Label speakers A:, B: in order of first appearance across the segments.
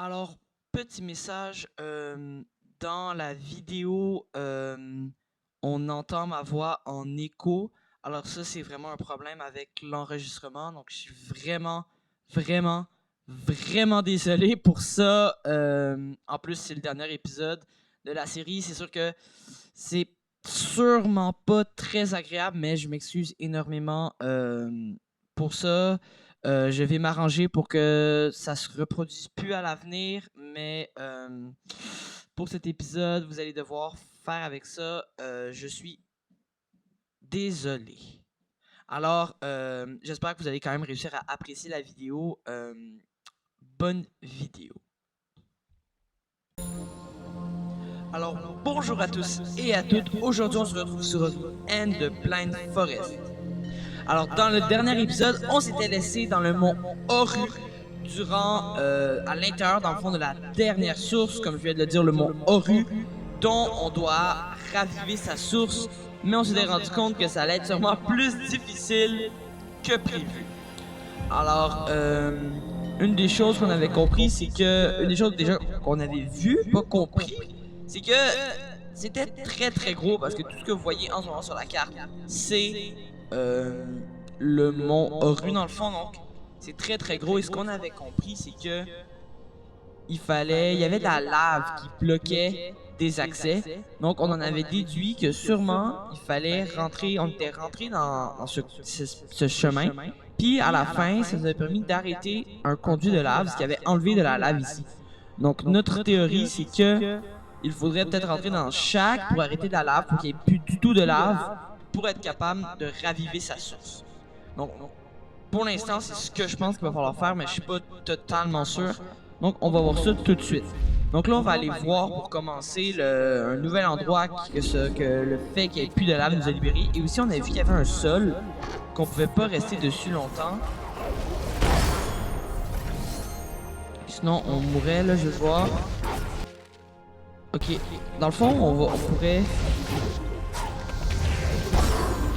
A: Alors, petit message, dans la vidéo, on entend ma voix en écho. Alors ça, c'est vraiment un problème avec l'enregistrement. Donc, je suis vraiment, vraiment, vraiment désolé pour ça. En plus, c'est le dernier épisode de la série. C'est sûr que c'est sûrement pas très agréable, mais je m'excuse énormément pour ça. Je vais m'arranger pour que ça se reproduise plus à l'avenir, mais pour cet épisode, vous allez devoir faire avec ça. Je suis désolé. Alors, j'espère que vous allez quand même réussir à apprécier la vidéo. Bonne vidéo. Alors, bonjour à tous et à toutes. Aujourd'hui, on se retrouve sur End de Blind Forest. Alors, dans le dernier épisode, on s'était laissé dans le mont Oru durant, à l'intérieur, dans le fond, de la dernière source, comme je viens de le dire, le mont Oru, dont on doit raviver sa source, mais on s'était rendu compte que ça allait être sûrement plus difficile que prévu. Alors, une des choses qu'on avait compris, c'est que... Une des choses déjà qu'on avait vues, pas compris, c'est que c'était très très gros, parce que tout ce que vous voyez en ce moment sur la carte, c'est le mont Oru dans le fond, donc c'est très très gros. Et ce qu'on avait compris, c'est que il y avait de la lave qui bloquait des accès. Donc on en avait déduit que sûrement il fallait rentrer, on était rentré dans ce chemin. Puis à la fin, ça nous avait permis d'arrêter un conduit de lave, ce qui avait enlevé de la lave ici. Donc notre théorie, c'est que il faudrait peut-être rentrer dans chaque pour arrêter de la lave, pour qu'il n'y ait plus du tout de lave, pour être capable de raviver sa source. Donc pour l'instant, c'est ce que je pense qu'il va falloir faire, mais je suis pas totalement sûr. Donc, on va voir ça tout de suite. Donc là, on va aller voir pour commencer un nouvel endroit que le fait qu'il n'y ait plus de lave nous a libéré. Et aussi, on a vu qu'il y avait un sol qu'on pouvait pas rester dessus longtemps. Sinon, on mourrait, là, je vais voir. Ok, dans le fond, on pourrait...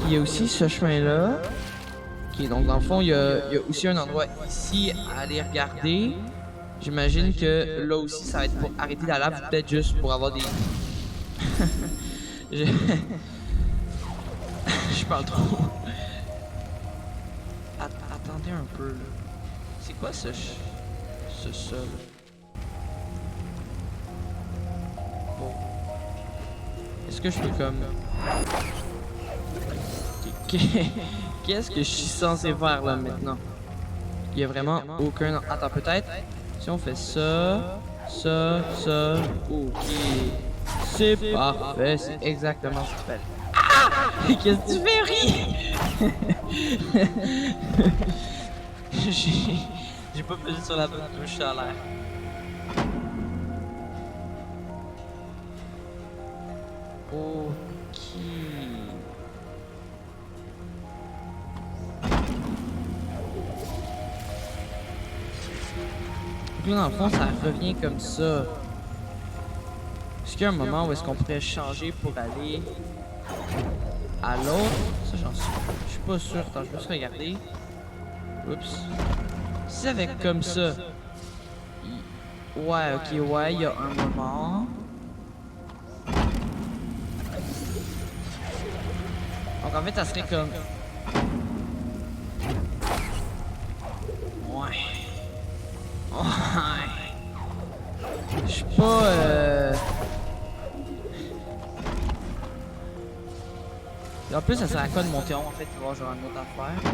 A: Il y a aussi ce chemin-là. Ok, donc dans le fond, il y a aussi un endroit ici à aller regarder. J'imagine que là aussi, ça va être pour arrêter la lave, peut-être juste pour avoir des... je... je parle trop. Attendez un peu, là. C'est quoi ce sol? Bon. Est-ce que je peux comme... Qu'est-ce que je suis censé faire là maintenant? Il y a vraiment aucun... Attends, peut-être... Si on fait ça, ok. C'est parfait, c'est exactement ce qu'il fallait. Ah! Qu'est-ce que tu fais, J'ai pas pesé sur la bonne touche à l'air. Ok. Donc là, dans le fond, ça revient comme ça. Est-ce qu'il y a un moment où est-ce qu'on pourrait changer pour aller à l'autre? Ça, j'en suis... Je suis pas sûr. Attends, je vais juste regarder. Oups. Si ça fait comme ça... Ouais, ok, ouais, il y a un moment... Donc en fait, ça serait comme... Ouais. Ouais. Je suis pas Et en plus, ça sert à quoi de monter en fait, tu vois, genre une autre affaire.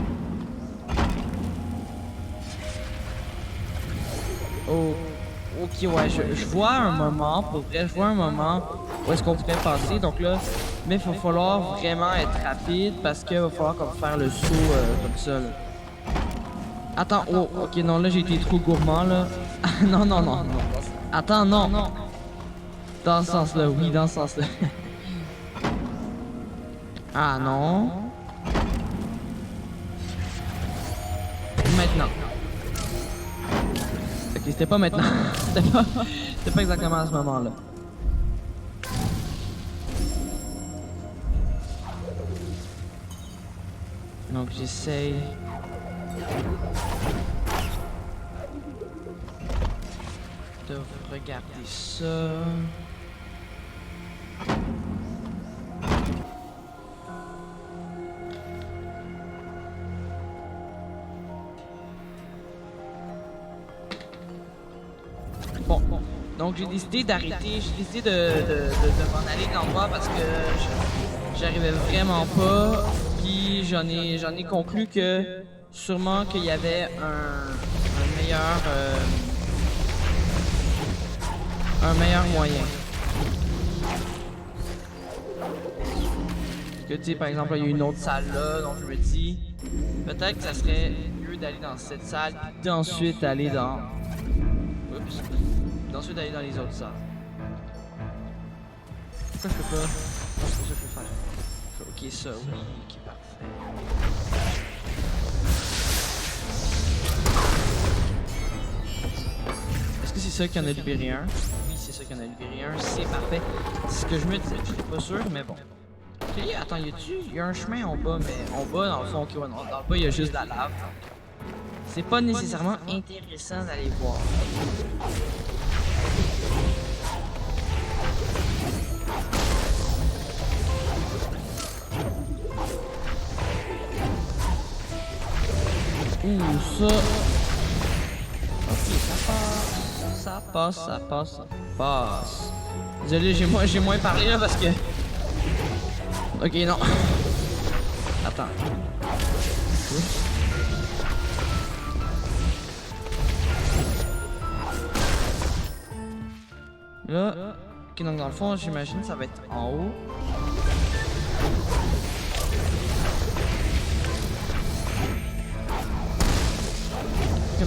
A: Oh, ok, ouais, je vois un moment, pour vrai, je vois un moment où est-ce qu'on pourrait passer. Donc là, mais il va falloir vraiment être rapide parce qu'il va falloir comme faire le saut comme ça, là. Attends, oh, ok, non, là j'ai été trop gourmand, là. Non, non, non, non. Attends, non. Dans ce sens-là, oui, dans ce sens-là. Ah non. Maintenant. Ok, c'était pas maintenant. C'était pas exactement à ce moment-là. Donc j'essaye. de regarder ça. Bon, donc j'ai décidé d'arrêter, j'ai décidé de m'en aller de l'endroit parce que j'arrivais vraiment pas. Puis j'en ai conclu que sûrement qu'il y avait un meilleur moyen. Que tu sais, par exemple, il y a une autre salle là, donc je me dis peut-être que ça serait mieux d'aller dans cette salle, puis d'ensuite aller dans. Oups! D'ensuite aller dans les autres salles. Pourquoi je peux pas? Non, c'est pas ça que je peux faire. Ok, ça, oui, ok, parfait. Est-ce que c'est ça qui en a libéré un? Oui, c'est ça qui en a libéré un, c'est parfait. C'est ce que je me disais, je suis pas sûr, mais bon. Ok, attends, il y a un chemin en bas, mais en bas, dans le fond, ok, ouais, non, dans le bas, il y a juste de la lave. C'est pas nécessairement intéressant d'aller voir. Ouh, ça. Ok, ça passe. Désolé, j'ai moins parlé là parce que. Ok, non. Attends. Là. Ok, donc dans le fond, j'imagine ça va être en haut.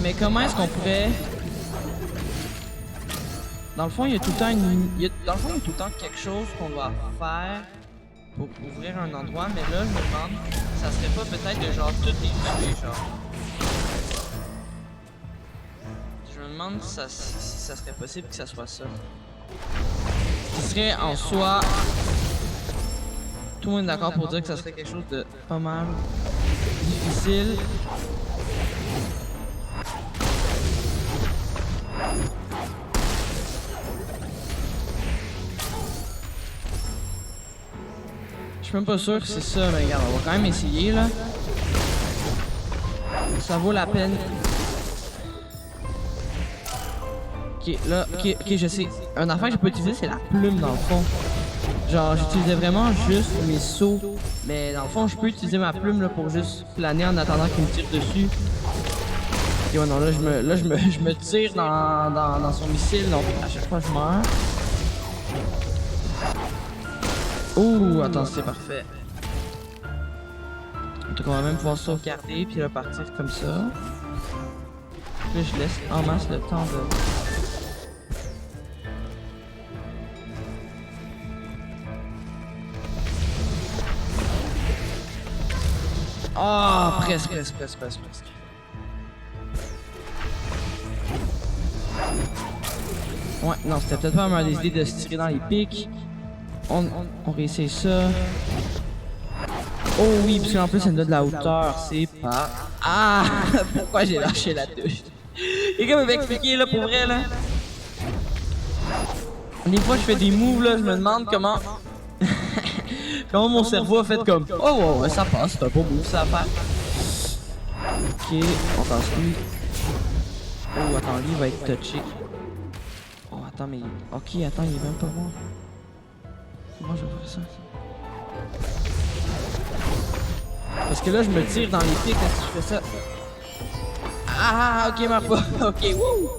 A: Mais comment est-ce qu'on pourrait... Dans le fond, il y a tout le temps dans le fond, il y a tout le temps quelque chose qu'on doit faire pour ouvrir un endroit, mais là, je me demande, ça serait pas peut-être de genre toutes les tuer, genre. Je me demande si ça serait possible que ça soit ça. Ce qui serait en soi... Tout le monde est d'accord pour dire que ça serait quelque chose de pas mal difficile. Je suis même pas sûr que c'est ça, mais regarde, on va quand même essayer là. Ça vaut la peine. Ok, là, ok, je sais. Un affaire que je peux utiliser, c'est la plume dans le fond. Genre, j'utilisais vraiment juste mes sauts. Mais dans le fond, je peux utiliser ma plume là, pour juste planer en attendant qu'il me tire dessus. Ok, ouais, non, là, je me tire dans son missile, donc à chaque fois, je meurs. Ouh, attends, c'est parfait. Donc on va même pouvoir sauvegarder puis repartir comme ça. Là, je laisse en masse le temps de... Ah, oh, presque. Ouais, non, c'était peut-être pas ma meilleure idée de se tirer dans les pics. On réessaye ça. Oh oui, parce qu'en plus, ça nous donne de la hauteur. C'est pas... Ah! Pourquoi j'ai lâché la touche? Quelqu'un m'avait expliqué, là, pour vrai, là. Des fois, je fais des moves, là, je me demande comment... comment mon cerveau a fait comme... Oh, ouais, ça passe, c'est un beau move, ça passe. Ok, on passe lui. Oh, attends, lui, il va être touché. Oh, attends, mais... Ok, attends, il est même pas mort. Comment je vais faire ça? Parce que là, je me tire dans les pics quand je fais ça. Ah, ok, ma pas. Ok, wouh!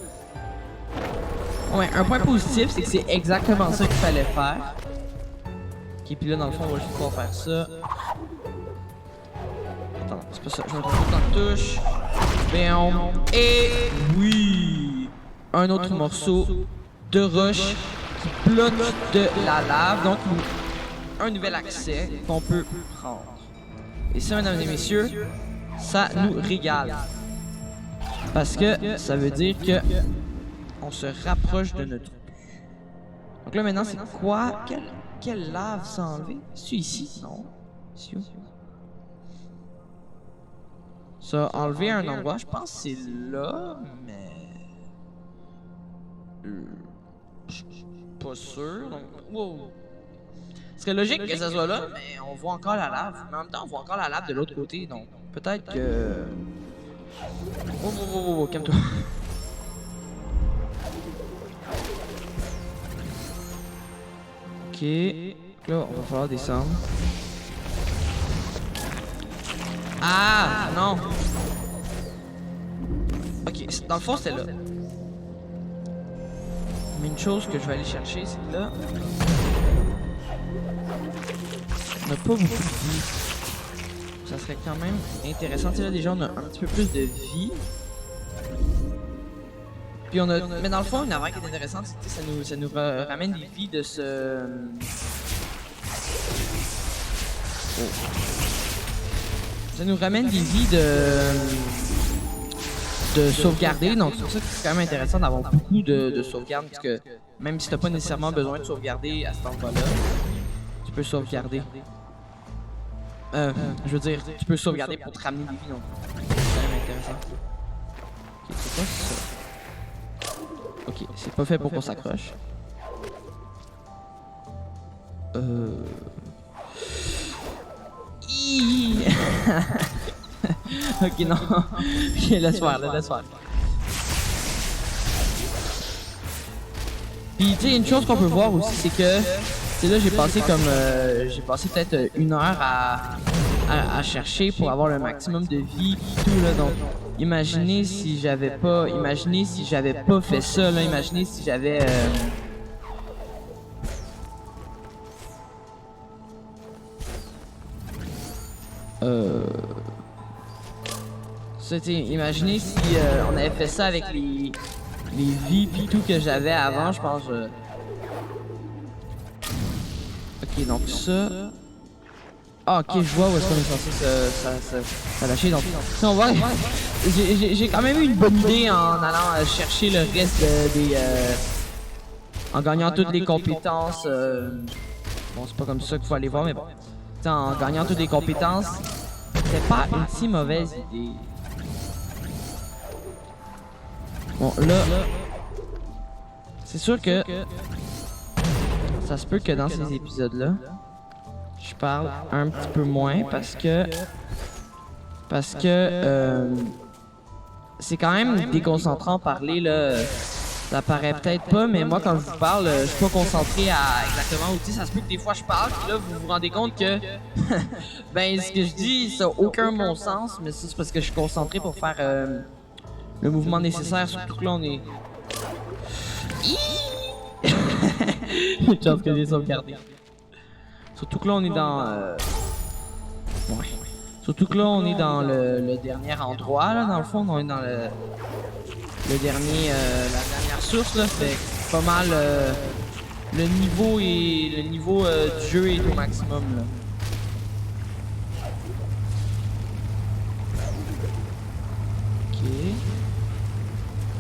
A: Ouais, un point positif, c'est que c'est exactement ça qu'il fallait faire. Ok, puis là, dans le fond, on va juste pouvoir faire ça. Attends, c'est pas ça. Je me trompe tout en touche. Bam. Et oui! Un autre morceau de roche qui bloque de la lave. Donc, un nouvel accès qu'on peut prendre. Et ça, mesdames et messieurs, ça nous régale. Parce que ça veut dire que on se rapproche de notre but. Donc là, maintenant, c'est quoi? Quelle lave s'est enlevée? C'est ici? Non. Ici. Ça a enlevé un endroit, je pense que c'est là, mais... Je suis pas sûr. Donc, wow. Ce serait logique que ça soit là, mais on voit encore la lave. Mais en même temps, on voit encore la lave de l'autre côté, donc peut-être que... Oh, calme-toi. Ok. Là, on va falloir descendre. Ah, non. Ok, dans le fond, c'était là. Mais une chose que je vais aller chercher, c'est que là... on n'a pas beaucoup de vie. Ça serait quand même intéressant. Tu sais, là, déjà, on a un petit peu plus de vie. Puis on a... Mais dans le fond, une affaire qui est intéressante, c'est que ça nous ramène des vies de ce... Oh. Ça nous ramène des vies de sauvegarder, donc c'est pour ça que c'est quand même intéressant d'avoir beaucoup de sauvegardes, parce que même si t'as pas nécessairement besoin de sauvegarder à cet endroit-là, tu peux sauvegarder. Je veux dire, tu peux sauvegarder pour te ramener des vies, donc c'est quand même intéressant. Ok, c'est quoi ça? Ok, c'est pas fait pour qu'on s'accroche. Ok, non. Ok, laisse faire, laisse faire. Puis, tu sais, une chose qu'on peut voir aussi, c'est que, tu sais, là, j'ai passé comme, j'ai passé peut-être 1 heure à chercher pour avoir le maximum de vie et tout, là. Donc, imaginez si j'avais pas fait ça, là. Imaginez si j'avais, imaginez si on avait fait ça avec les vies pis tout que j'avais avant, je pense. Ok, donc ça. Ah, ok, je vois où est-ce qu'on est censé se lâcher. Donc, on va. J'ai quand même eu une bonne idée en allant chercher le reste des. En gagnant toutes les compétences. Bon, c'est pas comme ça qu'il faut aller voir, mais bon. T'sais, en gagnant toutes les compétences, c'est pas une si mauvaise idée. Bon, là, c'est sûr que ça se peut que dans ces épisodes-là, je parle un petit peu moins parce que c'est quand même déconcentrant parler, là. Ça paraît peut-être pas, mais moi, quand je vous parle, je suis pas concentré à exactement où. Tu sais, ça se peut que des fois je parle, puis là, vous vous rendez compte que ben, ce que je dis, ça n'a aucun bon sens, mais ça, c'est parce que je suis concentré pour faire le mouvement nécessaire, surtout que là, on est... Une chance que j'ai sauvegardé. Surtout que là, on est dans... Ouais. Surtout que là, on est dans le dernier endroit, là, dans le fond, on est dans la dernière source, là, fait pas mal, le niveau du jeu est au maximum, là.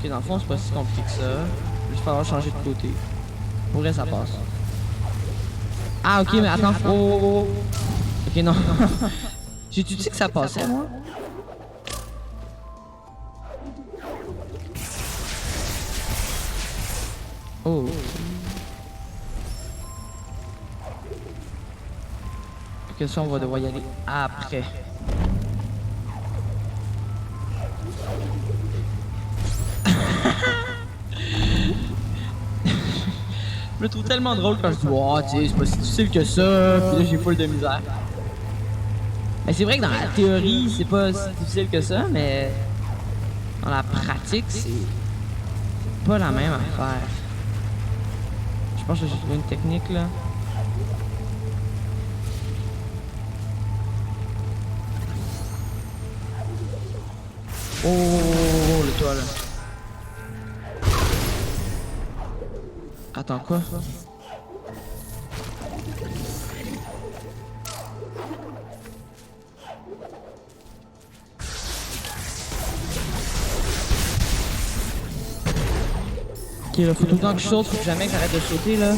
A: Ok, dans le fond, c'est pas si compliqué que ça. Il va juste falloir changer de côté. Pour vrai, ça passe. Ah, ok, mais attends. Oh. Ok, non. J'ai-tu dit que ça passait, moi? Oh. Ok, ça, on va devoir y aller après. Je me trouve tellement drôle quand je dis oh, tu sais, c'est pas si difficile que ça, puis là j'ai full de misère. Mais c'est vrai que dans la théorie, c'est pas si difficile que ça, mais dans la pratique, c'est pas la même affaire. Je pense que j'ai trouvé une technique là. Oh, le toit là. Attends, quoi? Ok, là, faut tout le temps que je saute, faut que jamais que j'arrête de sauter, là.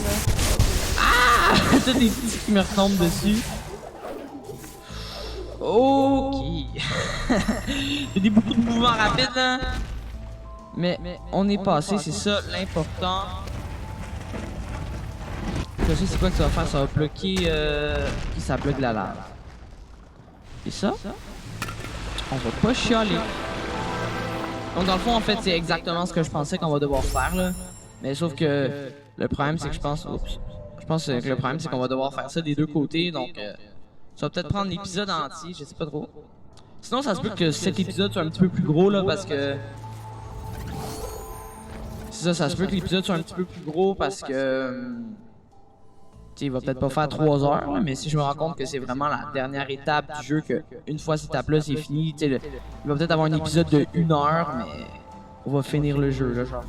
A: Ah! Tous des petits qui me retombent dessus. Ok. Il y a beaucoup de mouvements rapides, là. Mais on est passé, c'est ça l'important. Je sais c'est quoi que ça va faire, ça va bloquer... ça bloque la lave. Et ça, on va pas chialer. Donc dans le fond, en fait, c'est exactement ce que je pensais qu'on va devoir faire, là. Mais sauf que le problème, c'est que je pense que le problème, c'est qu'on va devoir faire ça des deux côtés, donc ça va peut-être prendre l'épisode entier, je sais pas trop. Sinon, ça se peut que cet épisode soit un petit peu plus gros, là, parce que... C'est ça, ça se peut que l'épisode soit un petit peu plus gros, parce que... il va peut-être pas faire 3 heures, là, mais si je me rends compte que c'est vraiment la dernière étape du jeu, que une fois cette étape-là, c'est fini, il va peut-être avoir un épisode de 1 heure, mais on va finir le jeu, là, genre.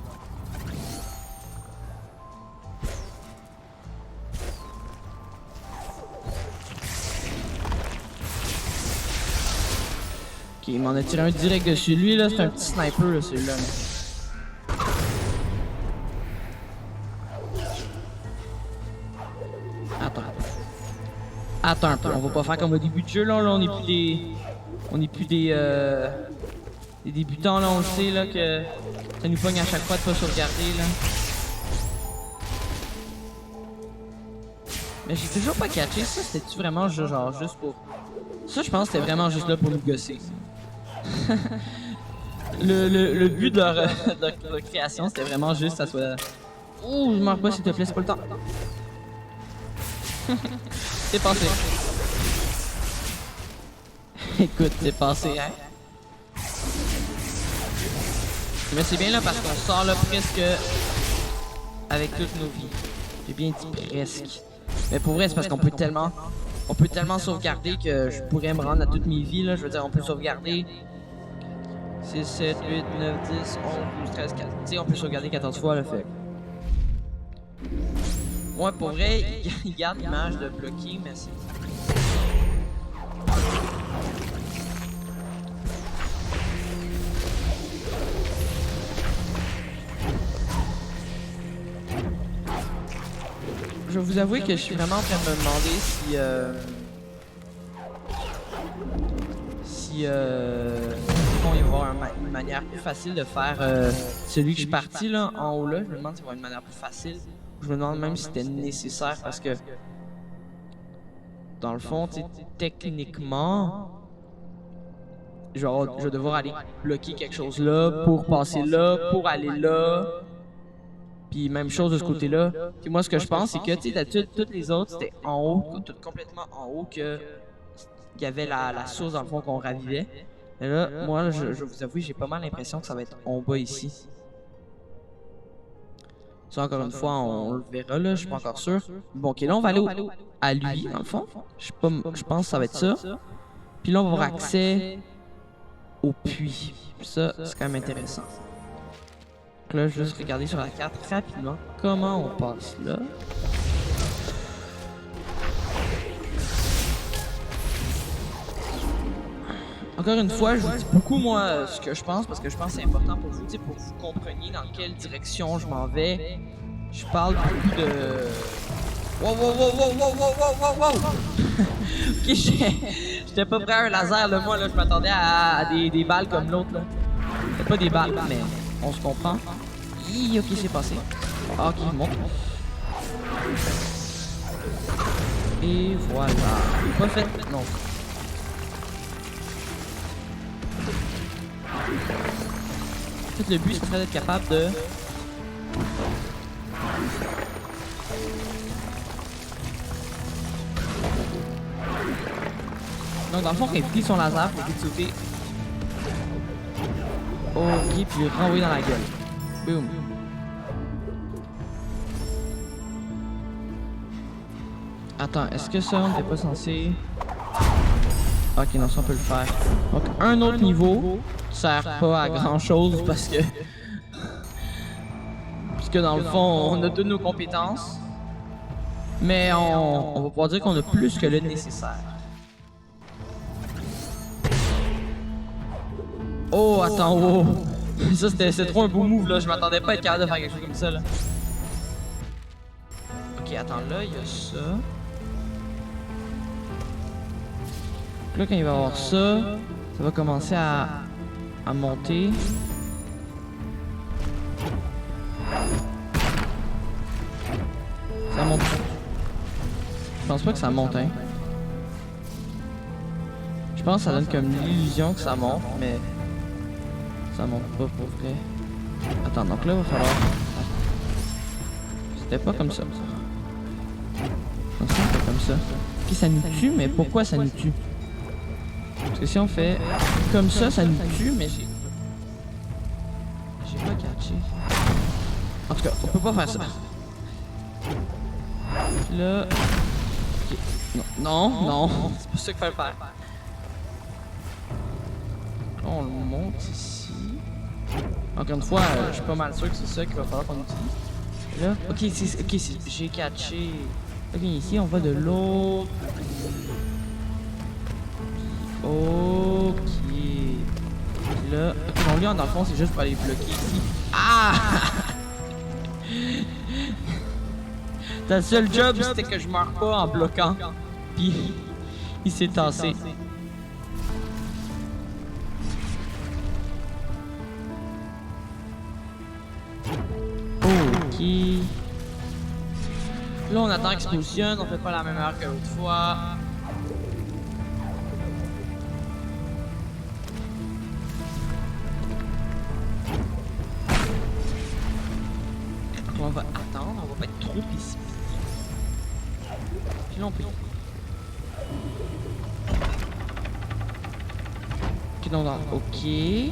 A: Ok, il m'en a tiré un direct dessus. Lui, là, c'est un petit sniper, là, celui-là. Attends un peu, on va pas faire comme au début de jeu, là, on est plus des... On est plus des débutants, là, on le sait, là, que ça nous pogne à chaque fois de pas sauvegarder, là. Mais j'ai toujours pas catché, ça, c'était-tu vraiment genre juste pour... Ça, je pense que c'était vraiment juste là pour nous gosser. le but de leur création, c'était vraiment juste que ça soit... Ouh, je meurs pas, s'il te plaît, c'est pas le temps. C'est passé. Écoute, c'est passé, hein. Mais c'est bien là parce qu'on sort là presque avec toutes nos vies. J'ai bien dit presque. Mais pour vrai, c'est parce qu'on peut tellement sauvegarder que je pourrais me rendre à toutes mes vies, là. Je veux dire, on peut sauvegarder 6, 7, 8, 9, 10, 11, 12, 13, 14. Tu sais, on peut sauvegarder 14 fois, là, fait. Ouais, pour vrai, il garde l'image de bloquer, mais c'est... Je vais vous avouer que je suis vraiment en train de me demander si bon, il va y avoir une manière plus facile de faire celui que je suis parti là, en haut là. Je me demande s'il va y avoir une manière plus facile. Je me demande même si c'était nécessaire parce que dans le fond, techniquement, je vais devoir aller bloquer quelque chose là pour passer là, pour aller là. Puis même chose de ce côté-là. Puis moi, ce que je pense, c'est que, tu sais, d'habitude, toutes les autres, c'était en haut, complètement en haut, que il y avait la source, dans le fond, qu'on ravivait. Et là, moi, je vous avoue, j'ai pas mal l'impression que ça va être en bas ici. Ça, encore une fois, on le verra, là, je suis pas encore sûr. Bon, ok, là, on va aller à lui, dans le fond. Je pense que ça va être ça. Puis là, on va avoir accès au puits. Ça, c'est quand même intéressant. Donc là, je vais juste regarder sur la carte rapidement comment on passe là. Encore une fois, je vous dis beaucoup, moi, ce que je pense, parce que je pense que c'est important pour vous, pour que vous compreniez dans quelle direction je m'en vais. Je parle beaucoup de... Wow, wow, wow, wow, wow, wow, wow, wow, wow! Ok, j'étais pas prêt à un laser, là, moi, là, je m'attendais à des balles comme l'autre, là. C'est pas des balles, mais on se comprend. Hi, ok, c'est passé. Ah, ok, il monte. Et voilà. Pas fait, non. En fait, le but, c'est d'être capable de... Donc, dans le fond, quand il plie son laser, il faut vite sauter. Ok, puis le renvoyer dans la gueule. Boom. Attends, est-ce que ça, on n'était pas censé... Ok, non, ça, on peut le faire. Donc, un autre niveau sert pas à grand-chose parce que... Puisque dans le fond, on a toutes nos compétences. Mais on va pouvoir dire qu'on a plus que le nécessaire. Oh, attends, oh! Ça, c'est trop un beau move, là. Je m'attendais pas à être capable de faire quelque chose comme ça, là. Ok, attends, là, il y a ça. Donc là, quand il va avoir ça, ça va commencer à monter. Ça monte. Je pense pas que ça monte, hein. Je pense que ça donne comme l'illusion que ça monte, mais ça monte pas pour vrai. Attends, donc là, il va falloir... C'était pas comme ça. Donc ça, c'était comme ça. Ok, ça nous tue, mais pourquoi ça nous tue? Parce que si on fait comme ça nous tue, mais j'ai pas catché. En tout cas, on peut pas faire ça. Puis là... Okay. Non, c'est pas ça qu'il fallait faire. Là, on le monte ici. Encore une fois, je suis pas mal sûr que c'est ça qu'il va falloir qu'on utilise. Là, ok, j'ai catché. Ok, ici, on va de l'autre. Ok. Puis là, ok, non, lui, dans le fond, c'est juste pour aller bloquer ici. Ah! Ta seul job, c'était que je meurs pas en bloquant. Puis, il s'est tassé. Ok. Là, on attend qu'il se positionne, on fait pas la même heure que l'autre fois. On va attendre, on va pas être trop précis. Puis là, on peut... Ok, donc, ok. Puis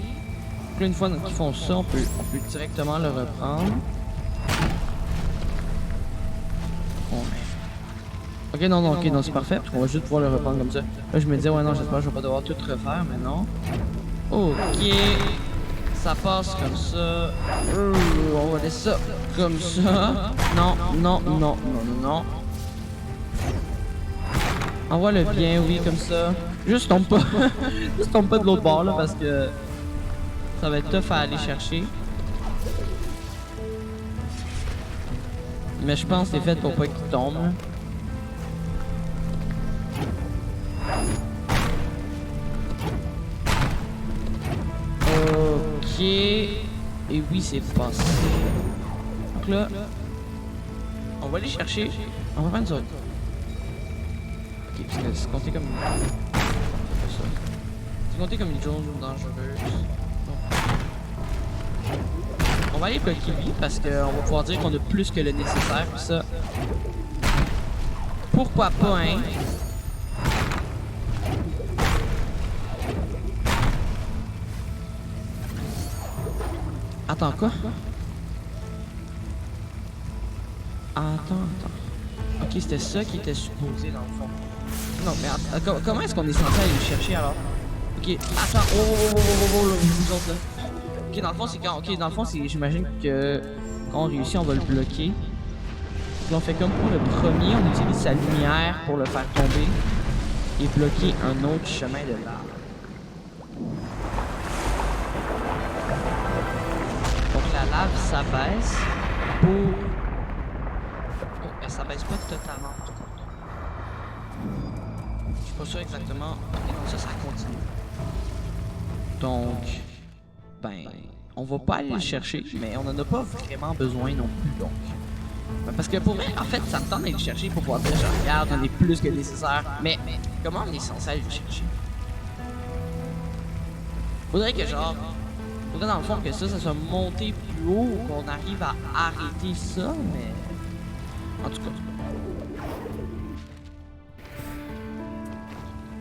A: là, une fois qu'ils font ça, on peut directement le reprendre. Ok, non, c'est parfait, parce qu'on va juste pouvoir le reprendre comme ça. Là, je me disais, ouais, non, j'espère que je vais pas devoir tout refaire, mais non. Ok, ça passe comme ça. On va laisser ça comme ça. Non. Envoie-le bien, oui, comme ça. Juste tombe pas. Juste tombe pas de l'autre bord, là, parce que ça va être tough à aller chercher. Mais je pense que c'est fait pour pas qu'il tombe. Ok. Et oui, c'est passé. Donc là, on va aller chercher. On va faire une zone. Ok, parce que c'est compté comme... C'est compté comme une zone dangereuse. On va aller bloquer lui parce qu'on va pouvoir dire qu'on a plus que le nécessaire. Puis ça, pourquoi pas, hein? Attends, quoi? Attends. Ok, c'était ça qui était supposé dans le fond. Non, mais comment est-ce qu'on est censé aller le chercher alors? Ok, attends, vous autres là. Ok, dans le fond, c'est quand. Ok, dans le fond, c'est. J'imagine que quand on réussit, on va le bloquer. Puis on fait comme pour le premier, on utilise sa lumière pour le faire tomber et bloquer un autre chemin de lave. Donc la lave s'abaisse pour. Oh, elle s'abaisse pas totalement par contre. Je suis pas sûr exactement. Ok, non, ça continue. Donc. Ben, on va pas aller le chercher, mais on en a pas vraiment besoin non plus, donc. Ben, parce que pour vrai, en fait, ça me tente d'aller le chercher pour pouvoir dire, genre, regarde, on est plus que nécessaire. Mais comment on est censé aller le chercher? Faudrait que, genre, faudrait dans le fond que ça soit monté plus haut, qu'on arrive à arrêter ça, mais. En tout cas.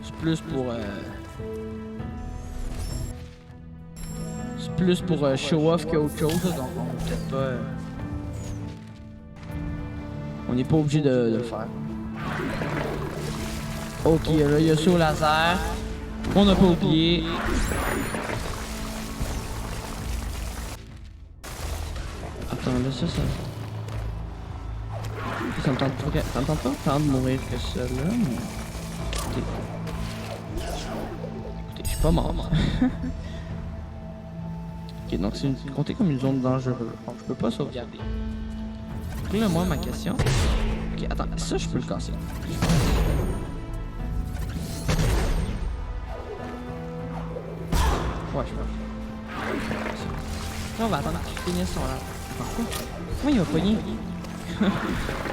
A: C'est plus pour. Plus pour show off qu'autre chose, donc on peut-être pas. On n'est pas obligé de le faire. Ok, là il y a ça au laser. On n'a pas oublié. Attends, là ça. Ça me tente pas. Ça me tente pas tant de mourir que ça là, mais. Écoutez, je suis pas mort. Ok, donc c'est compté comme une zone dangereuse. Donc je peux pas sauvegarder. Donc là, moi, ma question. Ok, attends, ça je peux le casser. Ouais, je peux. Là, on va attendre qu'il finisse son lave. Attends, quoi? Comment il va pogner?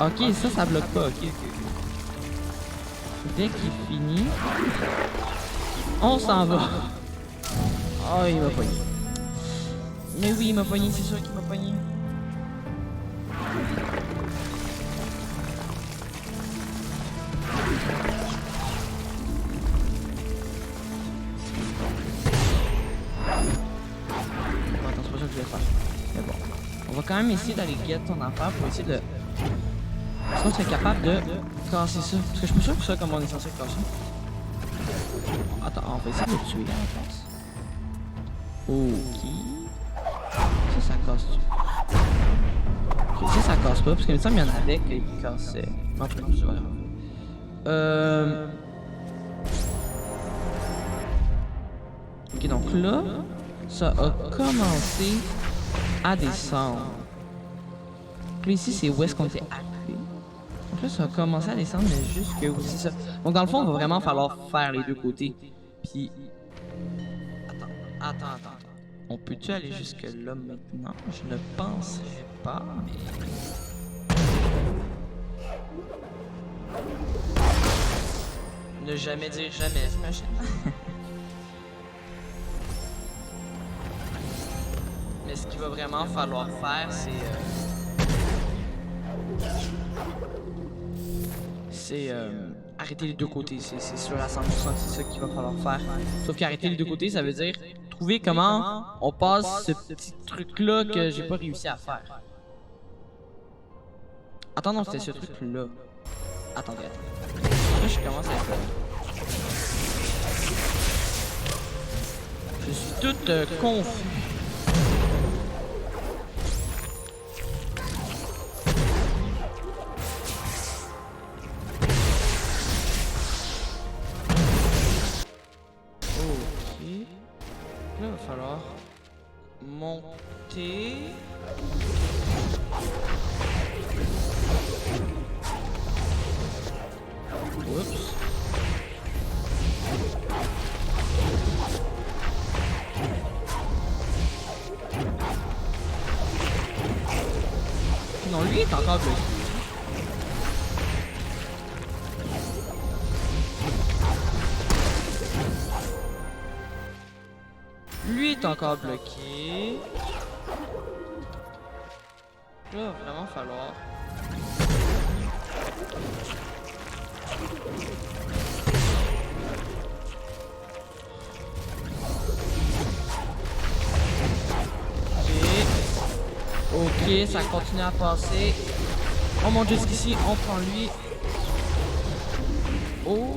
A: Ok, ça bloque pas. Ok. Dès qu'il finit, on s'en va. Oh, il m'a pogné. Mais oui, il m'a pogné, c'est sûr qu'il m'a pogné. Attends, c'est pas ça que je vais faire. Mais bon. On va quand même essayer d'aller get ton affaire pour essayer de... Est-ce qu'on serait capable de casser ça? Parce que je suis pas sûr que ça, comme on est censé le casser. Attends, on va essayer de le tuer à la place. Ok. Ça casse-tu? Ok, ça casse pas, parce que il me semble qu'il y en avait qui cassaient. Non, je sais pas, ok, donc là, ça a commencé à descendre. Puis ici, c'est où est-ce qu'on était appuyé. Donc là, ça a commencé à descendre, mais juste que aussi ça. Donc dans le fond, il va vraiment falloir faire les deux côtés. Puis... Attends. On peut-tu aller jusque là maintenant? Je ne penserais pas, mais... Ne jamais dire jamais, j'imagine. Mais ce qu'il va vraiment falloir faire, c'est arrêter les deux côtés. C'est sûr à 100%, c'est ça qu'il va falloir faire. Sauf qu'arrêter les deux côtés, ça veut dire trouver comment on passe ce petit truc-là que j'ai pas réussi à faire. Attends, non, c'était ce truc-là. Attendez. Là, je commence à être... Je suis tout confus. Là, il va falloir monter. Oups. Non, lui est encore bloqué. Lui est encore bloqué. Là, il va vraiment falloir... Ok, ça continue à passer. On monte jusqu'ici, on prend lui. Oh.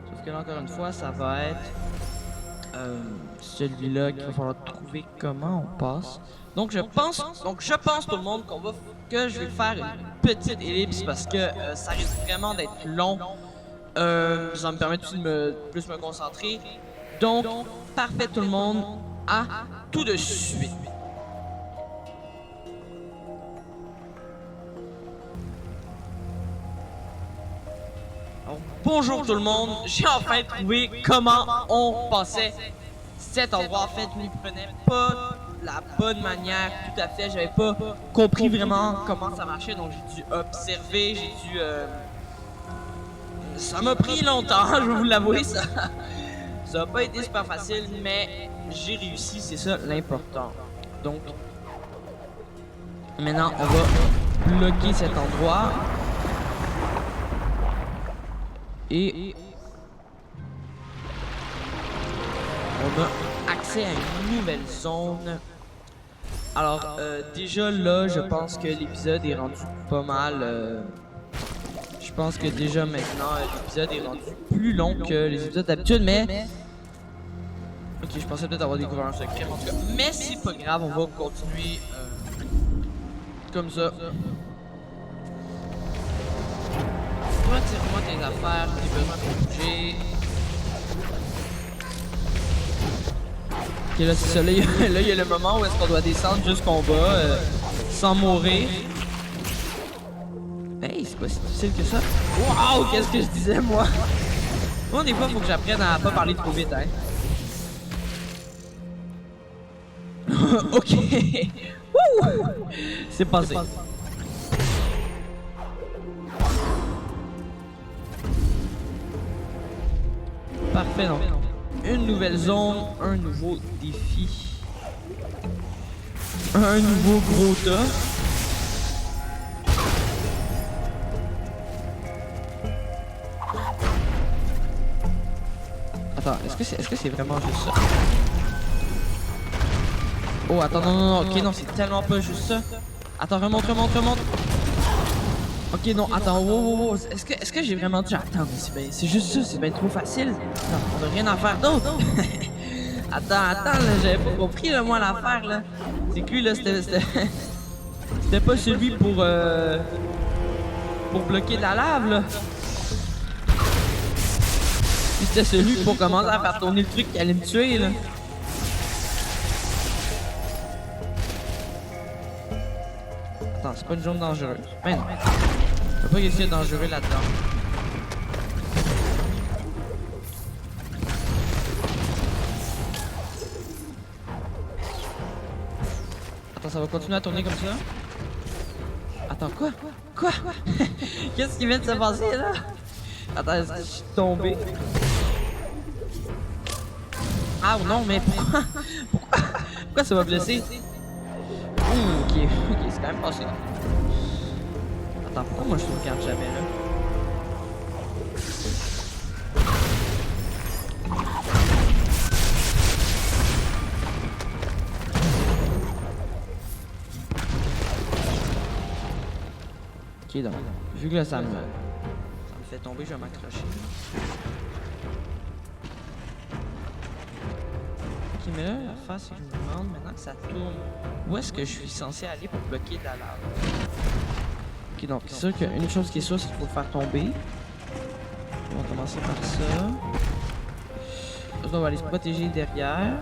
A: Sauf que là, encore une fois, ça va être celui-là qu'il va falloir trouver comment on passe. Donc je pense tout le monde que je vais faire une petite ellipse parce que ça risque vraiment d'être long. Ça va me permettre aussi de plus me concentrer. Donc, parfait tout le monde, à tout de suite. Bonjour tout le monde, j'ai enfin trouvé comment on passait cet endroit. En fait, je n'y prenais pas la bonne manière, tout à fait. J'avais pas compris vraiment comment ça marchait, donc j'ai dû observer, ça m'a pris longtemps, je vais vous l'avouer, ça n'a pas été super facile, mais j'ai réussi, c'est ça l'important. Donc, maintenant, on va bloquer cet endroit. Et on a accès à une nouvelle zone. Alors, déjà là, je pense que l'épisode est rendu pas mal. Je pense que déjà maintenant, l'épisode est rendu plus long que les épisodes d'habitude, mais... Ok, je pensais peut-être avoir découvert un secret, en tout cas. Mais c'est pas grave, on va continuer comme ça. Retire-moi tes affaires, j'ai besoin de bouger. Ok, là c'est ça, là il y a le moment où est-ce qu'on doit descendre jusqu'en bas sans mourir. Hey, c'est pas si difficile que ça. Waouh, qu'est-ce que je disais moi? Moi des fois faut que j'apprenne à pas parler trop vite, hein. Ok. Wouh! C'est passé. Parfait, donc. Une nouvelle zone, un nouveau défi. Un nouveau gros tas. Attends, est-ce que c'est vraiment juste ça? Oh, attends, non, ok, non, c'est tellement pas juste ça. Attends, remonte. Ok, non, attends, wow. Est-ce que j'ai vraiment dit... Attends, mais c'est juste ça, c'est bien trop facile. Non, on a rien à faire d'autre. Attends, là, j'avais pas compris, là, moi, l'affaire, là. C'est que lui, là, c'était pas celui pour bloquer de la lave, là. Puis c'était celui pour commencer à faire tourner le truc qui allait me tuer, là. Attends, c'est pas une zone dangereuse. Ben non. Je peux pas essayer de dangereux là-dedans. Attends, ça va continuer à tourner comme ça? Attends, quoi? Qu'est-ce qui vient de se passer, là? Attends, est-ce que je suis tombé? Ah non, mais pourquoi ça m'a blessé? Ok, c'est quand même passé. Attends, pourquoi moi je sauvegarde jamais là? Ok, donc, vu que là ça me fait tomber, je vais m'accrocher. Ok, mais là, la face, c'est que je me demande maintenant que ça tourne, où est-ce que je suis censé aller pour bloquer de la lave? Ok, donc c'est sûr qu'une chose qui est sûre, c'est qu'il faut le faire tomber. On va commencer par ça. Là, on va aller se protéger derrière.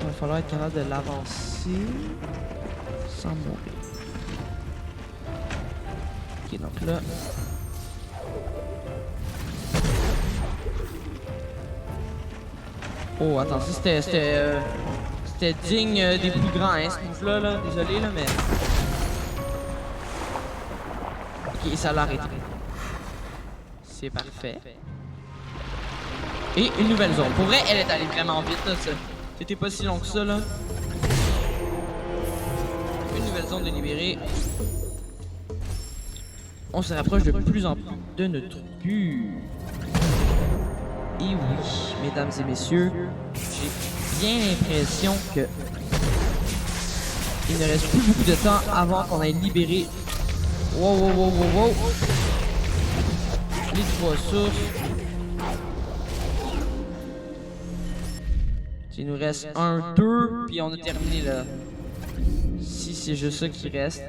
A: Il va falloir être capable de l'avancer sans mourir. Ok, donc là... Oh, attends, ça c'était digne des plus grands, hein, ce move-là, là. Désolé, là, mais... Ok, ça l'a arrêté. C'est parfait. Et une nouvelle zone. Pour vrai, elle est allée vraiment vite, là. C'était pas si long que ça, là. Une nouvelle zone de libérer. On se rapproche de plus en plus de notre but. Et oui, mesdames et messieurs, j'ai bien l'impression que il ne reste plus beaucoup de temps avant qu'on ait libéré. Wow. Les 3 sources. Il nous reste 1, 2, puis on a terminé là. Si c'est juste ça qui reste.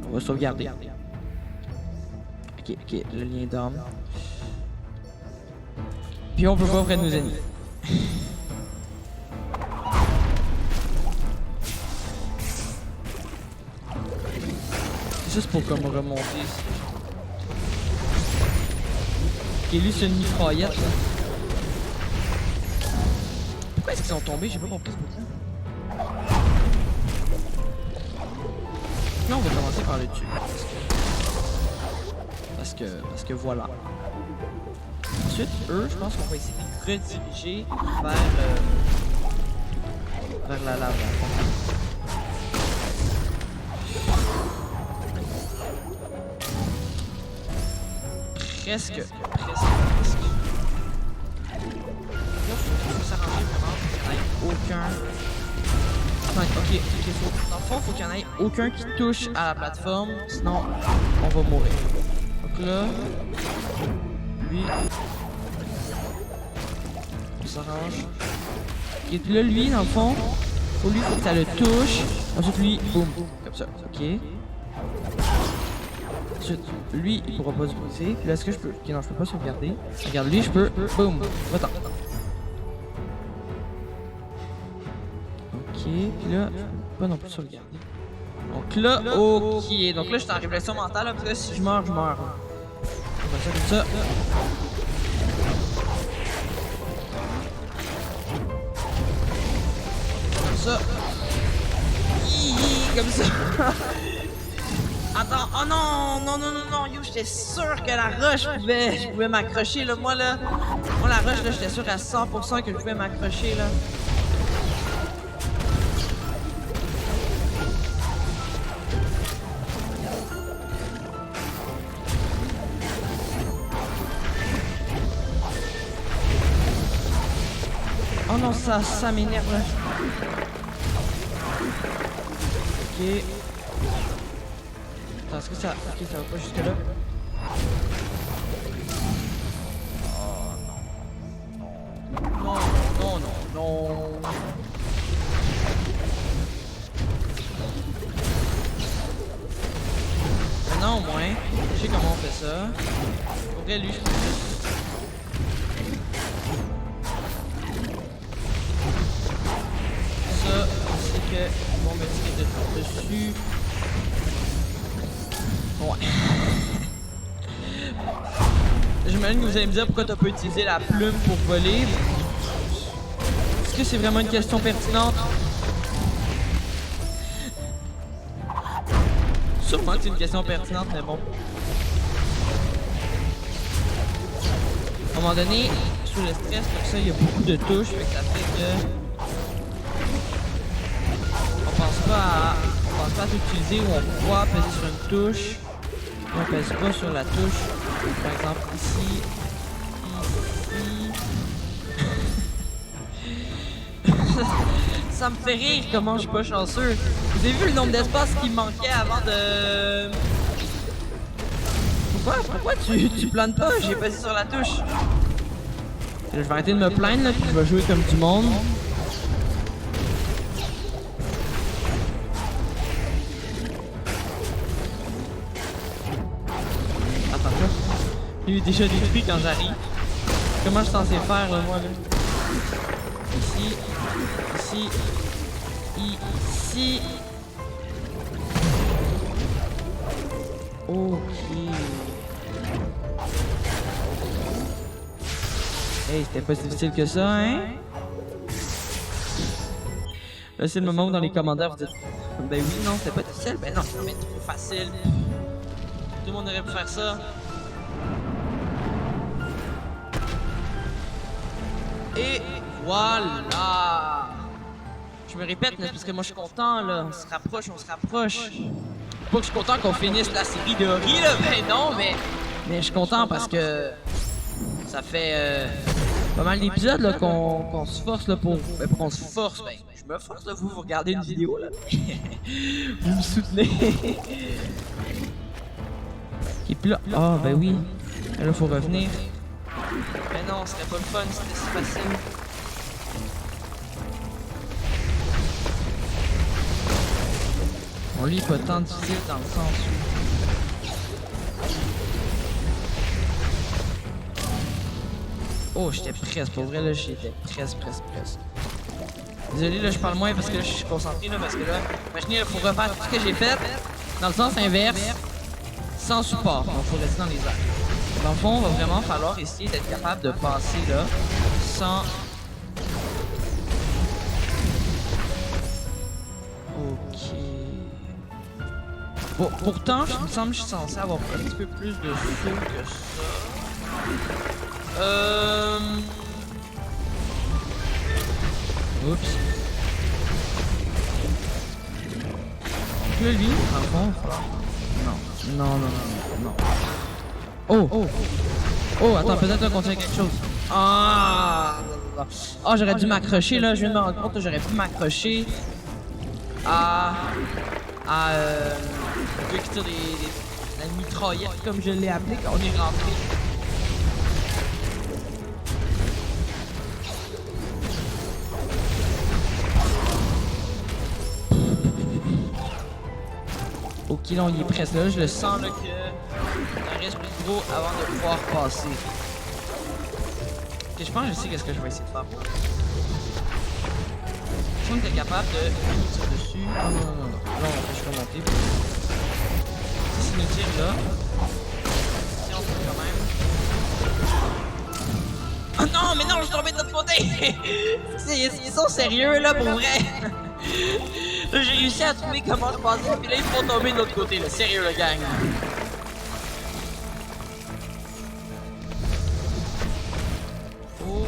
A: On va sauvegarder. Ok, le lien d'armes. Puis on peut pas près de nos ennemis. C'est juste pour comme remonter. Ok, lui c'est une mitraillette là. Pourquoi est-ce qu'ils sont tombés? J'ai pas compris ce coup. Là on va commencer par le tuer. Parce que voilà. Ensuite, eux, je pense qu'on va essayer de rediriger vers la lave. Presque. Là, faut s'arranger vraiment pour qu'il n'y en ait aucun. Attends, ok, dans le fond, faut qu'il n'y en ait aucun qui touche à la plateforme, sinon on va mourir. Donc là, lui, on s'arrange. Et là, lui, dans le fond, pour lui, faut que ça le touche. Ensuite, lui, boum, comme ça, ok. Ensuite, lui, il pourra pas se briser. Puis là, est-ce que je peux... Ok, non, je peux pas sauvegarder. Regarde, lui, je peux... Boum, va-t'en. Ok, puis là, je peux pas non plus sauvegarder. Donc là, ok. Donc là, je suis en réflexion mentale, là, parce que si je meurs, je meurs. On va faire comme ça. ça. Comme ça. Attends, oh non, non, non, non, non, yo, j'étais sûr que la roche je pouvais m'accrocher, là, moi, la roche, là, j'étais sûr à 100% que je pouvais m'accrocher, là. Oh non, ça m'énerve, là. Ok. Attends, est-ce que ça... Ok, ça va pas jusque là. Oh non. Non, non, non, non. Maintenant au moins, je sais comment on fait ça. Pour vrai, lui, je peux juste... Ça, c'est que bon, me tirer dessus. Ouais. J'imagine que vous allez me dire pourquoi t'as pas utilisé la plume pour voler. Est-ce que c'est vraiment une question pertinente? Sûrement que c'est une question pertinente, mais bon. À un moment donné, sous le stress, comme ça, il y a beaucoup de touches, fait que ça fait que... On pense pas à l'utiliser où on voit peser sur une touche. On pèse pas sur la touche. Par exemple, ici. Ça me fait rire comment je suis pas chanceux. Vous avez vu le nombre d'espace qui me manquait avant de... Pourquoi tu planes pas? J'ai pesé sur la touche. Je vais arrêter de me plaindre là, puis je vais jouer comme du monde. Il est déjà détruit quand j'arrive. Comment je suis censé faire là, moi là? Ici. Ok. Hey, c'était pas si difficile que ça, hein? Là, c'est le moment où dans les commentaires vous dites ben oui, non, c'était pas difficile. Ben non, c'est trop facile. Tout le monde aurait pu faire ça. Et voilà! Je me répète, là, parce que moi je suis content, là. On se rapproche. Pas que je suis content qu'on finisse la série de Ori, là. Ben non, mais je suis content parce que ça fait pas mal d'épisodes là qu'on se force là pour. Ben, pour qu'on se force, ben je me force là, vous regardez une vidéo là. Vous me soutenez. Et puis là. Ah ben oui. Là, faut revenir. Mais non, c'était pas le fun, c'était si facile. Bon, lui, pas tant difficile dans le sens où... Oh, j'étais presque, pour vrai, là, j'étais presque. Désolé, là, je parle moins parce que là, je suis concentré, là, parce que là, imaginez, il faut refaire tout ce que j'ai fait dans le sens inverse, sans support. Donc, il faut rester dans les airs. Dans le fond, il va vraiment falloir essayer d'être capable de passer là sans... Ok. Bon, pourtant, il me semble que je suis censé avoir un petit peu plus de saut que ça. Oups. Que lui, dans le fond, non. Oh, attends, peut-être qu'on tient quelque chose. Ah, j'aurais dû m'accrocher là, je viens de me rendre compte que j'aurais pu m'accrocher à la mitraillette comme je l'ai appelé quand on est rentré. Ok, là on y est presque là, je le sens là que il reste plus gros avant de pouvoir passer. Ok, je pense que je sais qu'est-ce que je vais essayer de faire. Je pense que t'es capable de tirer dessus. Ah non. Là on peut remonter. Si c'est une tire là. Si on peut quand même. Oh non, mais non, je suis tombé de l'autre côté! Ils sont sérieux là pour vrai! Là, j'ai réussi à trouver comment je passais, puis là, ils font tomber de l'autre côté, là. Sérieux, le gang. Oh.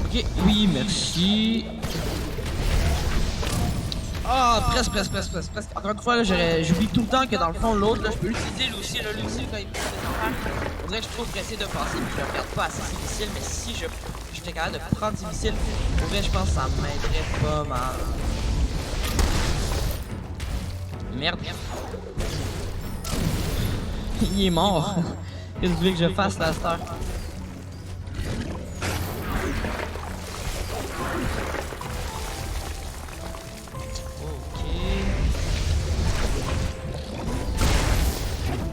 A: Ok, oui, merci. Ah, presque. Encore une fois, là, j'oublie tout le temps que dans le fond, l'autre, là, je peux l'utiliser lui aussi, là, lui aussi, quand il me fait des affaires. On dirait que je suis trop pressé de passer, puis je regarde pas assez ces missiles, mais si j'étais capable de prendre ces missiles, pour vrai, je pense que ça m'aiderait pas mal. Merde. Il est mort. Qu'est-ce que vous voulez que je fasse, là, à cette heure?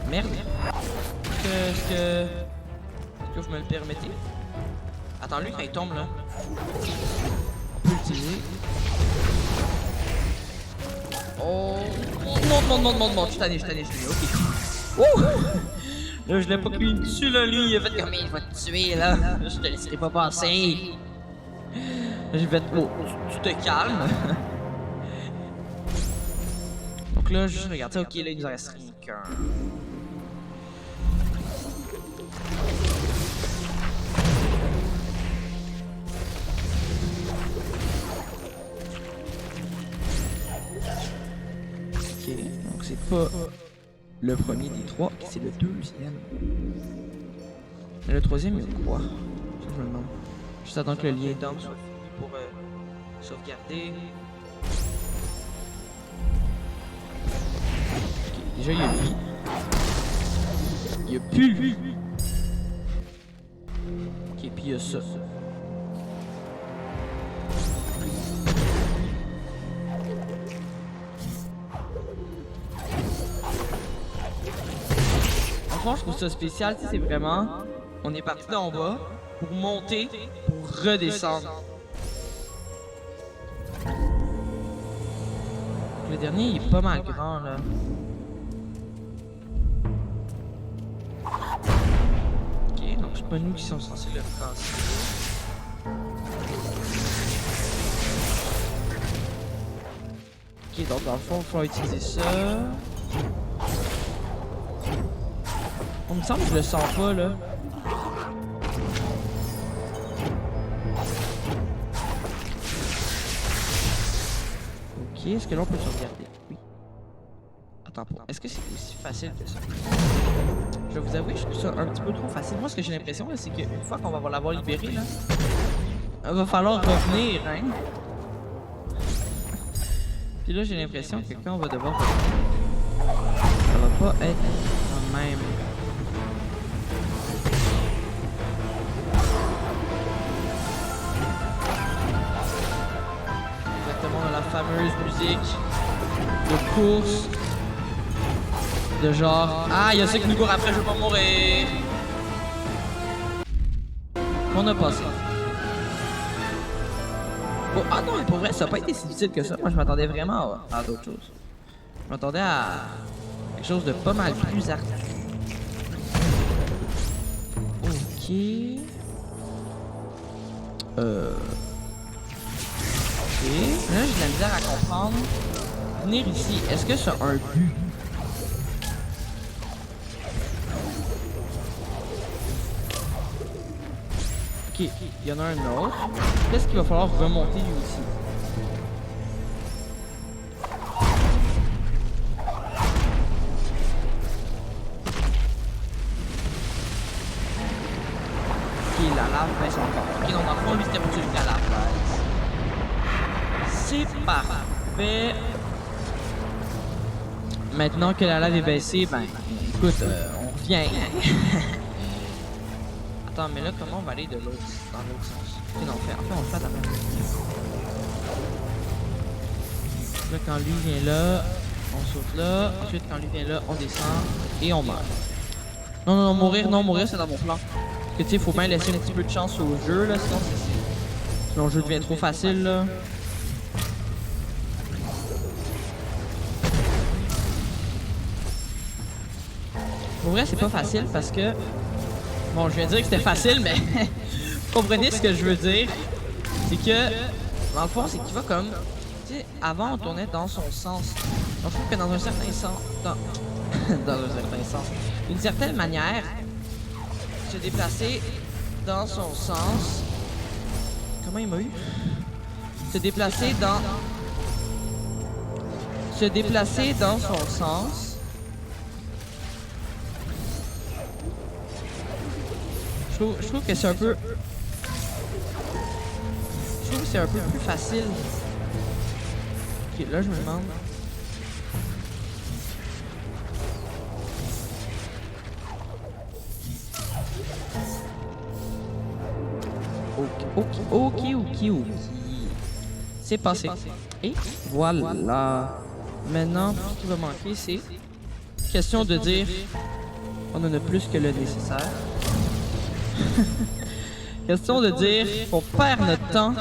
A: Merde. Est-ce que vous me le permettez? Attends, lui, quand il tombe, là, on peut l'utiliser. Oh. Non, je suis tanné, ok. Ouh! Là, je l'ai pas que lui me tue, là, lui, il a fait comme il va te tuer, là. Je te laisserai pas passer. J'ai fait, oh, tu te calmes. Donc là, juste regarde, ok, là, il nous en reste rien qu'un. Ok, donc c'est pas le premier des trois, c'est le deuxième. Et le troisième, il y a quoi? Ça, je me demande. Juste attends que le lien d'homme soit fini pour sauvegarder. Ok, déjà il y a lui. Il y a plus lui. Ok, puis il y a ça. Franchement, je trouve ça spécial, tu sais, c'est vraiment... On est parti d'en bas pour monter, pour redescendre. Le dernier, il est pas mal grand, là. Ok, donc c'est pas nous qui sommes censés le casser. Ok, donc dans le fond, il faut utiliser ça. On me semble que je le sens pas, là. Ok, est-ce que là on peut sauvegarder? Oui. Attends, est-ce que c'est aussi facile que ça? Je vais vous avouer, je trouve ça un petit peu trop facile. Moi, ce que j'ai l'impression, c'est qu'une fois qu'on va l'avoir libéré, là, il va falloir revenir, hein? Puis là, j'ai l'impression que quand on va devoir revenir, ça va pas être le même. Dans la fameuse musique de course de genre ah il y a ceux qui nous courent après, je veux pas mourir. Qu'on a passé. Oh, ah non, mais pour vrai ça n'a pas été si difficile que ça. Moi je m'attendais vraiment à d'autres choses. Je m'attendais à quelque chose de pas mal plus ardu. Ok. Ok, là j'ai de la misère à comprendre. Venir ici, est-ce que c'est un but? Ok, il y en a un autre. Qu'est-ce qu'il va falloir remonter lui aussi? Ok, la lave baisse encore. Ok, donc dans le fond, lui c'était pour celui à la base. C'est parfait. Maintenant que la lave est baissée, ben, écoute, on revient. Attends, mais là, comment on va aller de l'autre, dans l'autre sens? Ok, non, on fait à ta place. Là, quand lui vient là, on saute là. Ensuite, quand lui vient là, on descend et on meurt. Non, mourir, c'est dans mon plan. Parce que tu sais, faut bien laisser un petit peu de chance au jeu, là, sinon le jeu devient trop facile, là. Pour vrai, c'est pas facile parce que... Bon, je viens de dire que c'était facile, mais comprenez ce que je veux dire? C'est que, dans le fond, c'est qu'il va comme... Tu sais, avant, on tournait dans son sens. Donc, je trouve que dans un certain sens... Dans un certain sens. D'une certaine manière, se déplacer dans son sens... Comment il m'a eu? Se déplacer dans son sens. Je trouve que c'est un peu... Je trouve que c'est un peu plus facile. Ok, là je me demande... Ok. C'est passé. Et voilà. Maintenant, tout ce qui va manquer, c'est question de dire on en a plus que le nécessaire. Question de dire on perd notre temps.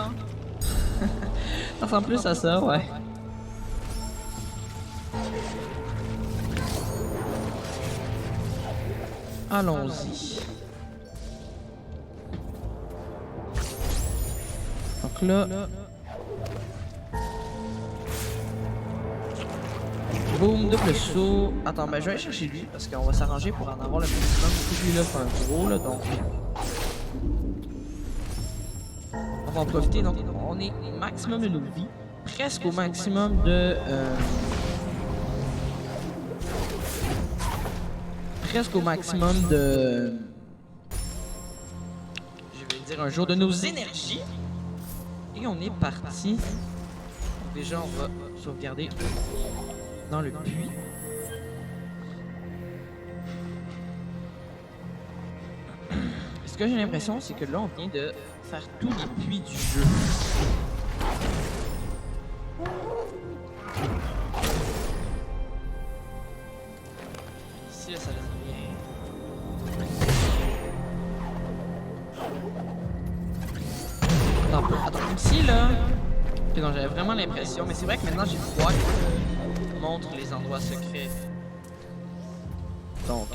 A: Ça ressemble plus à ça, ouais. Allons-y. Donc là... Boum, double saut. Attends, ben je vais aller chercher lui parce qu'on va s'arranger pour en avoir le maximum. Lui là, c'est un gros là, donc... On va en profiter, donc on est au maximum de nos vies. Presque au maximum de... Presque au maximum de... Je vais dire un jour de nos énergies. Et on est parti. Donc déjà, on va sauvegarder dans le puits. Ce que j'ai l'impression, c'est que là, on vient de faire tous les puits du jeu. Ici, là, ça donne rien. Attends, ici, là... Okay, donc j'avais vraiment l'impression, mais c'est vrai que maintenant, j'ai froid qui montre les endroits secrets. Donc...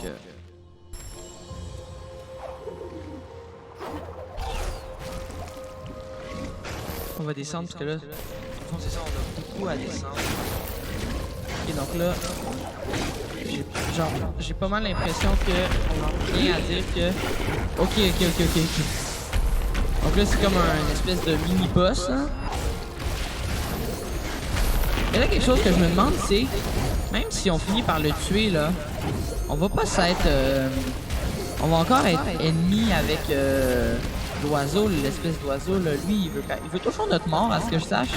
A: On va descendre parce que là, c'est ça, on a beaucoup à descendre. Ok, donc là, j'ai pas mal l'impression qu'on en vient à dire que... Ok. Donc là, c'est comme une espèce de mini-boss, hein. Et là, quelque chose que je me demande, c'est... Même si on finit par le tuer, là, on va pas s'être... on va encore être ennemi avec... l'oiseau, l'espèce d'oiseau, là, lui, il veut toujours notre mort, à ce que je sache.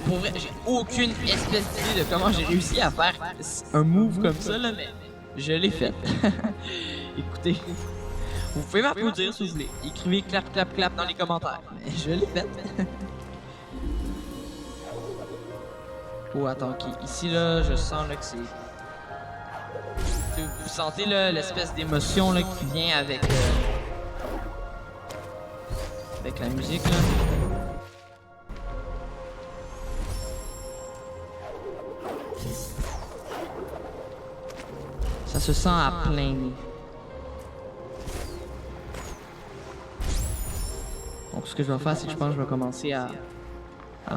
A: Pour vrai, j'ai aucune espèce d'idée de comment j'ai réussi à faire un move comme ça, là, mais je l'ai fait. Écoutez, vous pouvez m'applaudir si vous voulez. Écrivez clap clap clap dans les commentaires, mais je l'ai fait. Oh, attends, ok. Ici, là, je sens là, que c'est... Vous sentez l'espèce d'émotion là qui vient avec la musique là. Ça se sent à plein. Donc ce que je vais faire, c'est que je pense que je vais commencer à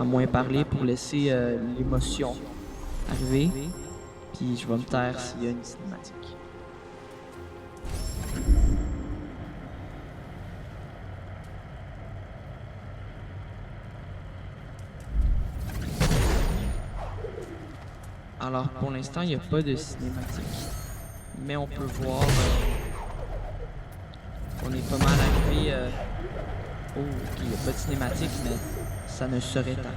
A: moins parler pour laisser l'émotion arriver. Puis je vais me taire s'il y a une cinématique. Alors pour l'instant, il n'y a pas de cinématique. Mais on peut voir qu'on est pas mal arrivé. Oh, ok, il n'y a pas de cinématique, mais ça ne serait tard.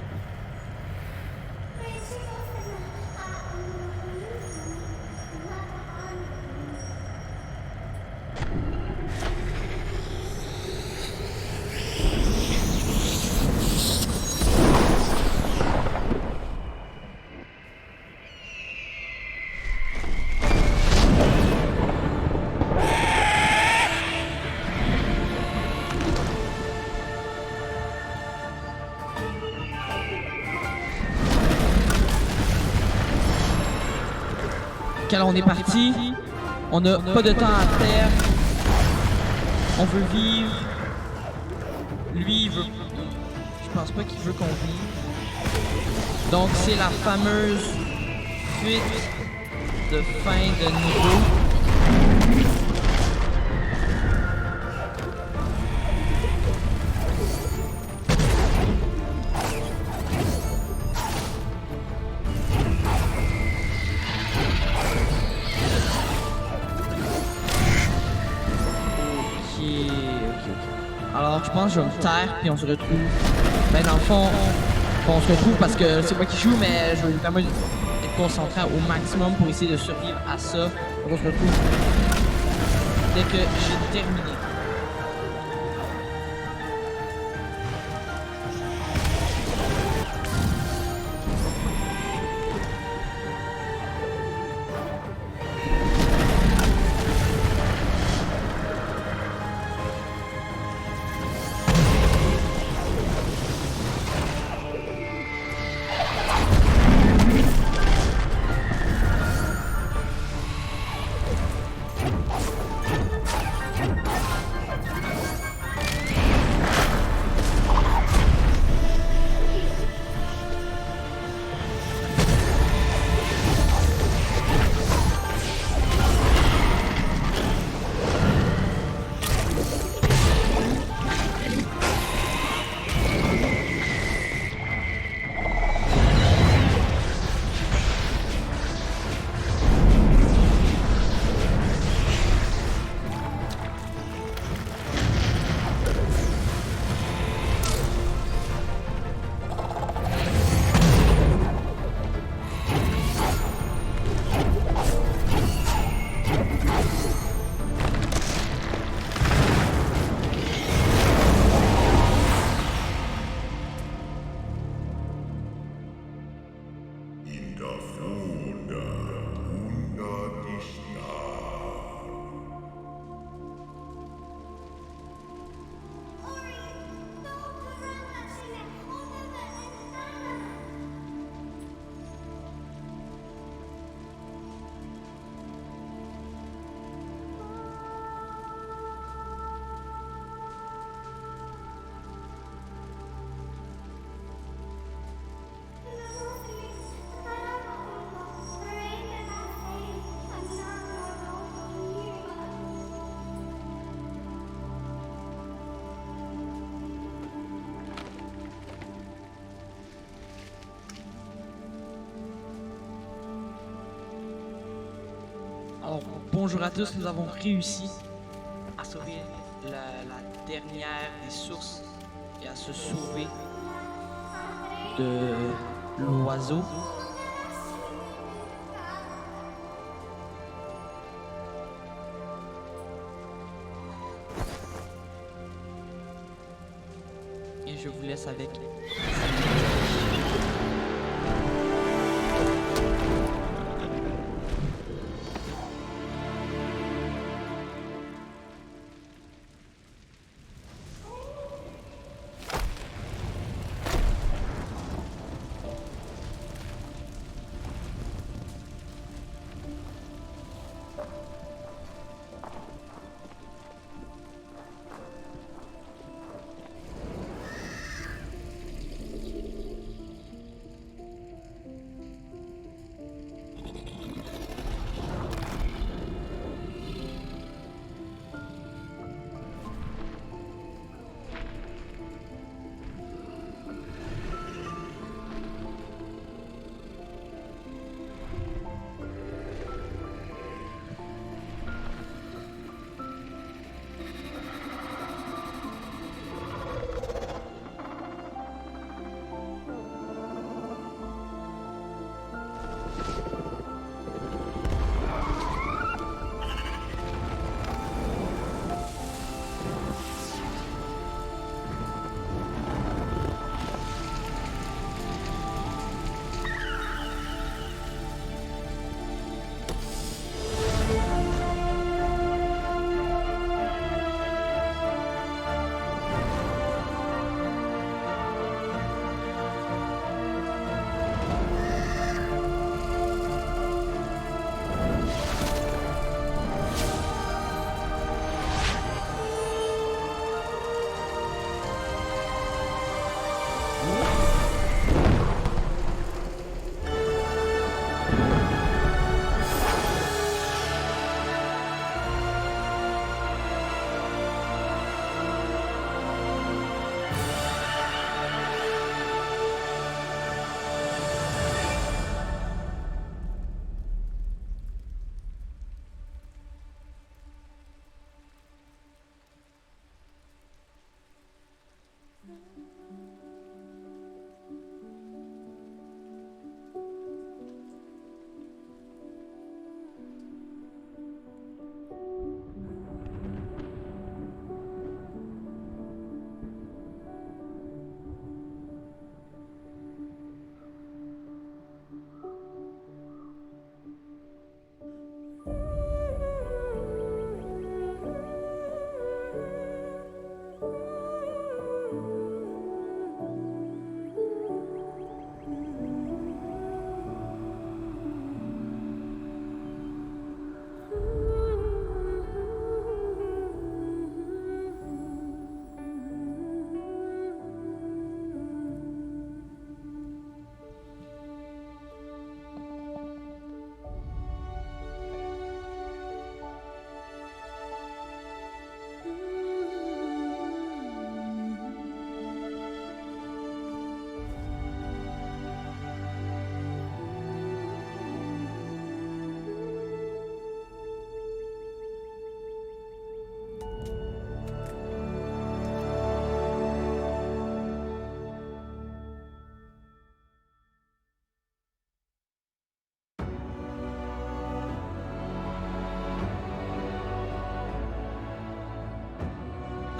A: Donc alors on est parti. On n'a pas de temps à perdre. On veut vivre. Lui, il veut... Je pense pas qu'il veut qu'on vive. Donc c'est la fameuse fuite de fin de niveau. Alors je pense que je vais me taire puis on se retrouve. Ben dans le fond, on se retrouve parce que c'est moi qui joue, mais je vais vraiment être concentré au maximum pour essayer de survivre à ça. Donc on se retrouve dès que j'ai terminé. Alors, bonjour à tous, nous avons réussi à sauver la dernière des sources et à se sauver de l'oiseau. Et je vous laisse avec...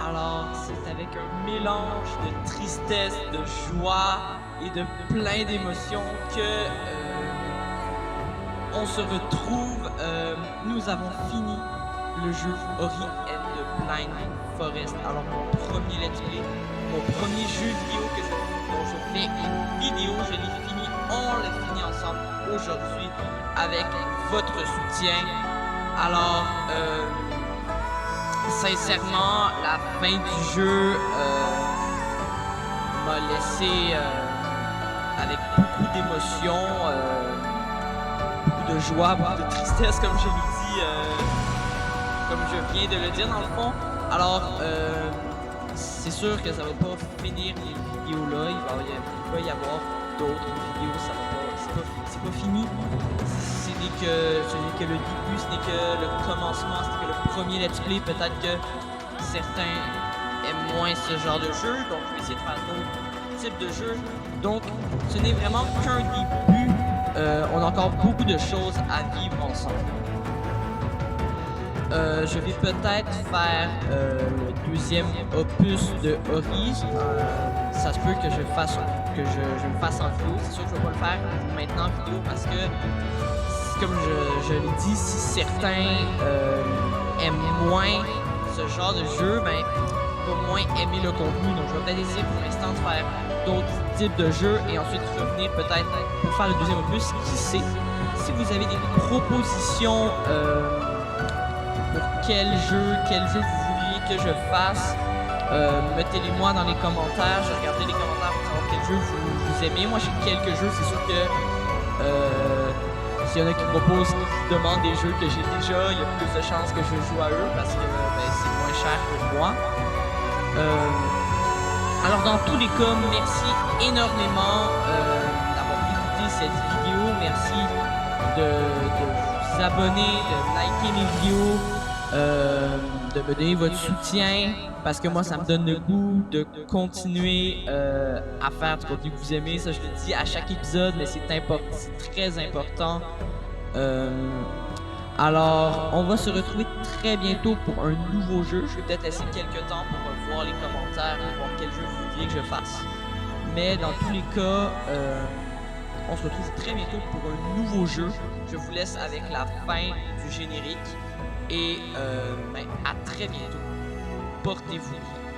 A: Alors, c'est avec un mélange de tristesse, de joie et de plein d'émotions que on se retrouve. Nous avons fini le jeu Ori and the Blind Forest. Alors, mon premier let's play, mon premier jeu vidéo dont je fais une vidéo, je l'ai fini. On l'a fini ensemble aujourd'hui avec votre soutien. Alors, sincèrement, la fin du jeu m'a laissé avec beaucoup d'émotions, beaucoup de joie, beaucoup de tristesse, comme je l'ai dit, comme je viens de le dire dans le fond. Alors, c'est sûr que ça va pas finir les vidéos là, il va y avoir d'autres vidéos, ça va pas, c'est pas fini. Ce n'est que le début, ce n'est que le commencement, ce n'est que le premier let's play. Peut-être que certains aiment moins ce genre de jeu, donc je vais essayer de faire d'autres types de jeux. Donc, ce n'est vraiment qu'un début. On a encore beaucoup de choses à vivre ensemble. Je vais peut-être faire le deuxième opus de Ori. Ça se peut que je me fasse en vidéo. C'est sûr que je ne vais pas le faire maintenant en vidéo parce que, comme je l'ai dit, si certains aiment moins ce genre de jeu, ben, vont moins aimer le contenu. Donc je vais peut-être essayer pour l'instant de faire d'autres types de jeux et ensuite revenir peut-être pour faire le deuxième opus. Qui sait? Si vous avez des propositions pour quel jeu vous vouliez que je fasse, mettez-les-moi dans les commentaires. Je vais regarder les commentaires pour savoir quel jeu vous aimez. Moi j'ai quelques jeux, c'est sûr que s'il y en a qui proposent, qui demandent des jeux que j'ai déjà, il y a plus de chances que je joue à eux parce que c'est moins cher pour moi. Alors dans tous les cas, merci énormément d'avoir écouté cette vidéo. Merci de vous abonner, de liker mes vidéos, de me donner votre soutien parce que moi ça me donne le goût de continuer à faire du contenu que vous aimez. Ça je le dis à chaque épisode, mais c'est très important. Alors on va se retrouver très bientôt pour un nouveau jeu. Je vais peut-être laisser quelques temps pour voir les commentaires et voir quel jeu vous vouliez que je fasse. Mais dans tous les cas, on se retrouve très bientôt pour un nouveau jeu. Je vous laisse avec la fin du générique et à très bientôt. Portez-vous bien.